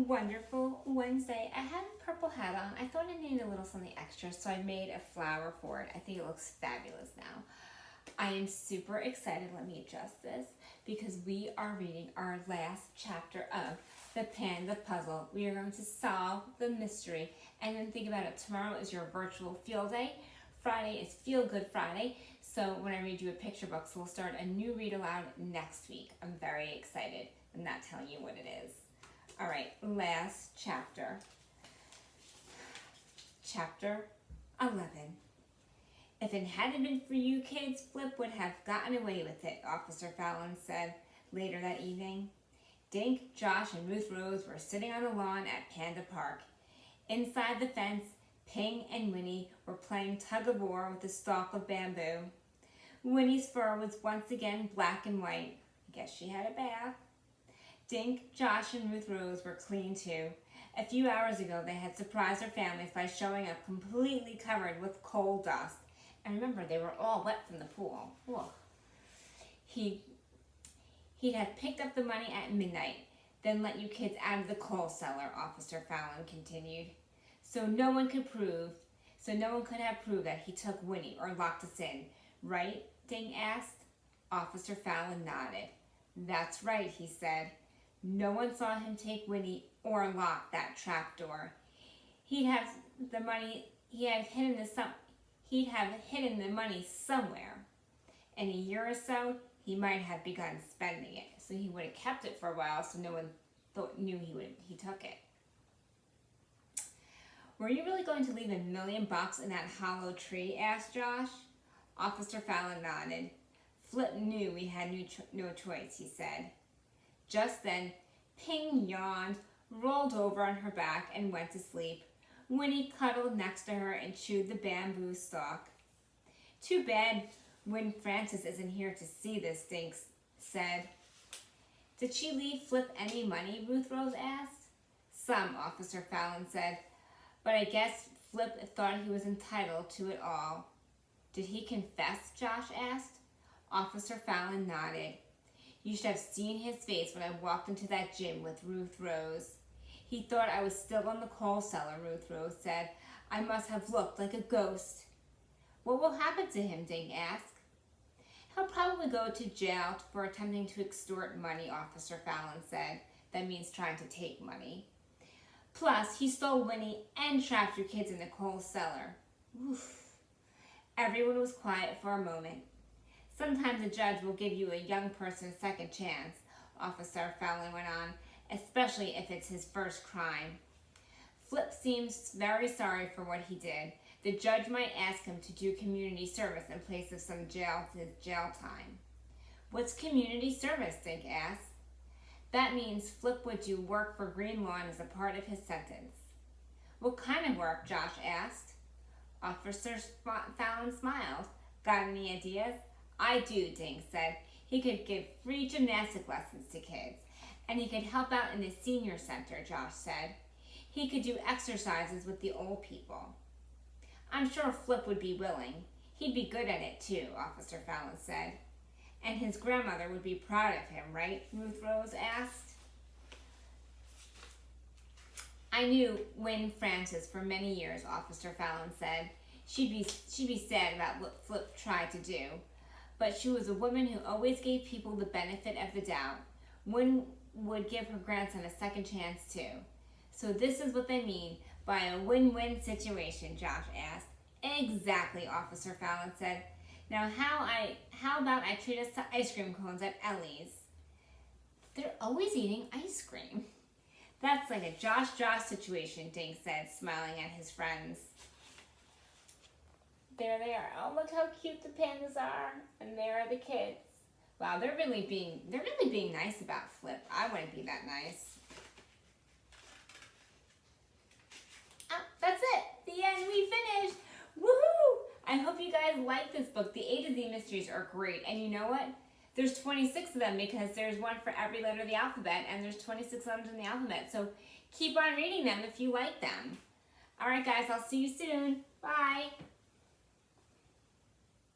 wonderful Wednesday. I had a purple hat on. I thought I needed a little something extra, so I made a flower for it. I think it looks fabulous now. I am super excited. Let me adjust this because we are reading our last chapter of the Panda Puzzle. We are going to solve the mystery and then think about it. Tomorrow is your virtual field day. Friday is Feel Good Friday. So when I read you a picture book, so we'll start a new read aloud next week. I'm very excited. I'm not telling you what it is. All right, last chapter. Chapter 11. If it hadn't been for you kids, Flip would have gotten away with it, Officer Fallon said later that evening. Dink, Josh, and Ruth Rose were sitting on the lawn at Panda Park. Inside the fence, Ping and Winnie were playing tug-of-war with a stalk of bamboo. Winnie's fur was once again black and white. I guess she had a bath. Dink, Josh, and Ruth Rose were clean too. A few hours ago, they had surprised their families by showing up completely covered with coal dust. And remember, they were all wet from the pool. Whoa. He'd have picked up the money at midnight, then let you kids out of the coal cellar, Officer Fallon continued. So no one could have proved that he took Winnie or locked us in, right? Dink asked. Officer Fallon nodded. That's right, he said. No one saw him take Winnie or lock that trap door. He'd have hidden the money somewhere. In a year or so, he might have begun spending it. So he would have kept it for a while so no one knew he took it. Were you really going to leave $1 million in that hollow tree? Asked Josh. Officer Fallon nodded. Flip knew we had no choice, he said. Just then, Ping yawned, rolled over on her back, and went to sleep. Winnie cuddled next to her and chewed the bamboo stalk. Too bad Win Francis isn't here to see this, Dink said. Did she leave Flip any money? Ruth Rose asked. Some, Officer Fallon said, but I guess Flip thought he was entitled to it all. Did he confess? Josh asked. Officer Fallon nodded. You should have seen his face when I walked into that gym with Ruth Rose. He thought I was still in the coal cellar, Ruth Rose said. I must have looked like a ghost. What will happen to him? Dink asked. He'll probably go to jail for attempting to extort money, Officer Fallon said. That means trying to take money. Plus, he stole Winnie and trapped your kids in the coal cellar. Oof. Everyone was quiet for a moment. Sometimes a judge will give you a young person a second chance, Officer Fallon went on, especially if it's his first crime. Flip seems very sorry for what he did. The judge might ask him to do community service in place of some jail time. What's community service? Dink asked. That means Flip would do work for Green Lawn as a part of his sentence. What kind of work? Josh asked. Officer Fallon smiled. Got any ideas? I do, Dink said. He could give free gymnastic lessons to kids, and he could help out in the senior center, Josh said. He could do exercises with the old people. I'm sure Flip would be willing. He'd be good at it too, Officer Fallon said. And his grandmother would be proud of him, right? Ruth Rose asked. I knew Win Francis for many years, Officer Fallon said. She'd be sad about what Flip tried to do. But she was a woman who always gave people the benefit of the doubt. Win would give her grandson a second chance too. So this is what they mean by a win-win situation, Josh asked. Exactly, Officer Fallon said. Now how about I treat us to ice cream cones at Ellie's? They're always eating ice cream. That's like a Josh situation, Dink said, smiling at his friends. There they are. Oh, look how cute the pandas are. And there are the kids. Wow, they're really being nice about Flip. I wouldn't be that nice. Oh, that's it. The end. We finished. Woohoo! I hope you guys like this book. The A to Z mysteries are great. And you know what? There's 26 of them because there's one for every letter of the alphabet, and there's 26 letters in the alphabet. So keep on reading them if you like them. All right, guys. I'll see you soon. Bye.